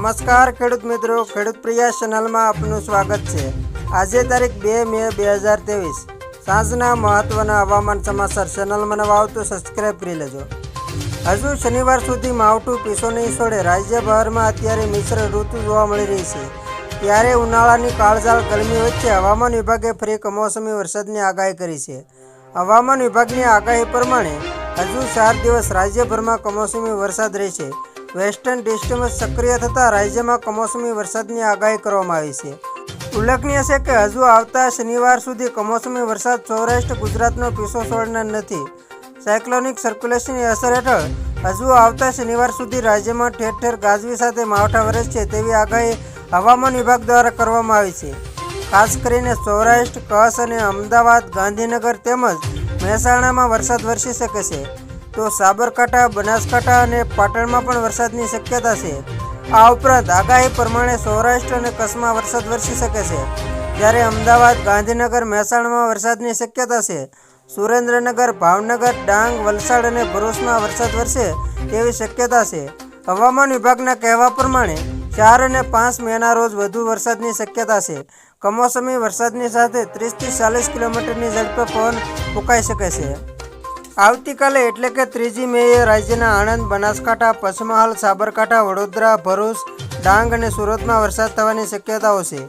નમસ્કાર ખેડૂત મિત્રો, ખેડૂત પ્રયાસ ચેનલમાં આપનું સ્વાગત છે। આજે તારીખ 2 મે 2023 સાંજના મહત્વના હવામાન સમાચાર। ચેનલમાં નવા આવો તો સબસ્ક્રાઈબ કરી લેજો। હજુ શનિવાર સુધી માવઠું પીછો નહીં છોડે। રાજ્યભરમાં અત્યારે મિશ્ર ઋતુ જોવા મળી રહી છે, ત્યારે ઉનાળાની કાળઝાળ ગરમી વચ્ચે હવામાન વિભાગે ફરી કમોસમી વરસાદની આગાહી કરી છે। હવામાન વિભાગની આગાહી પ્રમાણે હજુ 4 દિવસ રાજ્યભરમાં કમોસમી વરસાદ રહેશે। વેસ્ટર્ન ડિસ્ટર્બન્સ સક્રિય થતાં રાજ્યમાં કમોસમી વરસાદની આગાહી કરવામાં આવી છે। ઉલ્લેખનીય છે કે હજુ આવતા શનિવાર સુધી કમોસમી વરસાદ સૌરાષ્ટ્ર ગુજરાતનો પીછો છોડનાર નથી। સાયક્લોનિક સર્ક્યુલેશનની અસર હેઠળ હજુ આવતા શનિવાર સુધી રાજ્યમાં ઠેર ઠેર ગાજવી સાથે માવઠા વરસશે તેવી આગાહી હવામાન વિભાગ દ્વારા કરવામાં આવી છે। ખાસ કરીને સૌરાષ્ટ્ર, કચ્છ અને અમદાવાદ, ગાંધીનગર તેમજ મહેસાણામાં વરસાદ વરસી શકે છે, તો સાબરકાંઠા, બનાસકાંઠા અને પાટણમાં પણ વરસાદની શક્યતા છે। આ ઉપરાંત આગાહી પ્રમાણે સૌરાષ્ટ્ર અને કચ્છમાં વરસાદ વરસી શકે છે, જ્યારે અમદાવાદ, ગાંધીનગર, મહેસાણામાં વરસાદની શક્યતા છે। સુરેન્દ્રનગર, ભાવનગર, ડાંગ, વલસાડ અને ભરૂચમાં વરસાદ વરસે તેવી શક્યતા છે। હવામાન વિભાગના કહેવા પ્રમાણે 4 અને 5 મેના રોજ વધુ વરસાદની શક્યતા છે। કમોસમી વરસાદની સાથે 30 થી 40 કિલોમીટરની ઝડપે પવન ફૂંકાઈ શકે છે। આવતીકાલે એટલે કે 3 મેએ રાજ્યના આણંદ, બનાસકાંઠા, પંચમહાલ, સાબરકાંઠા, વડોદરા, ભરૂચ, ડાંગ અને સુરતમાં વરસાદ થવાની શક્યતાઓ છે।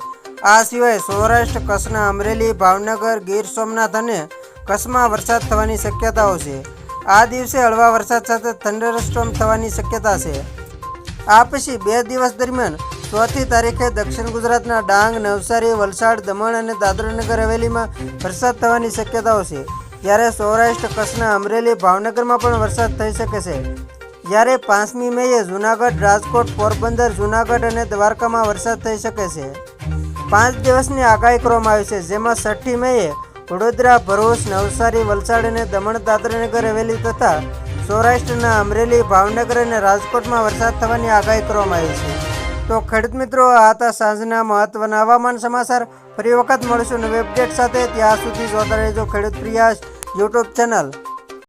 આ સિવાય સૌરાષ્ટ્ર, કચ્છના અમરેલી, ભાવનગર, ગીર સોમનાથ અને કચ્છમાં વરસાદ થવાની શક્યતાઓ છે। આ દિવસે હળવા વરસાદ સાથે થંડરસ્ટોર્મ થવાની શક્યતા છે। આ પછી 2 દિવસ દરમિયાન 4મી તારીખે દક્ષિણ ગુજરાતના ડાંગ, નવસારી, વલસાડ, દમણ અને દાદરાનગર હવેલીમાં વરસાદ થવાની શક્યતાઓ છે, જ્યારે સૌરાષ્ટ્ર, કચ્છના અમરેલી, ભાવનગરમાં પણ વરસાદ થઈ શકે છે। જ્યારે 5મી મેએ જૂનાગઢ, રાજકોટ, પોરબંદર, જૂનાગઢ અને દ્વારકામાં વરસાદ થઈ શકે છે। 5 દિવસની આગાહી કરવામાં આવી છે, જેમાં 6મી મેએ વડોદરા, ભરૂચ, નવસારી, વલસાડ અને દમણ, દાદરાનગર હવેલી તથા સૌરાષ્ટ્રના અમરેલી, ભાવનગર અને રાજકોટમાં વરસાદ થવાની આગાહી કરવામાં આવી છે। તો ખેડૂત મિત્રો, આ હતા સાંજના મહત્વના હવામાન સમાચાર। ફરી વખત મળીશું નવી અપડેટ સાથે। ત્યાં સુધી જોતા રહેજો ખેડૂત પ્રયાસ યુટ્યુબ ચેનલ।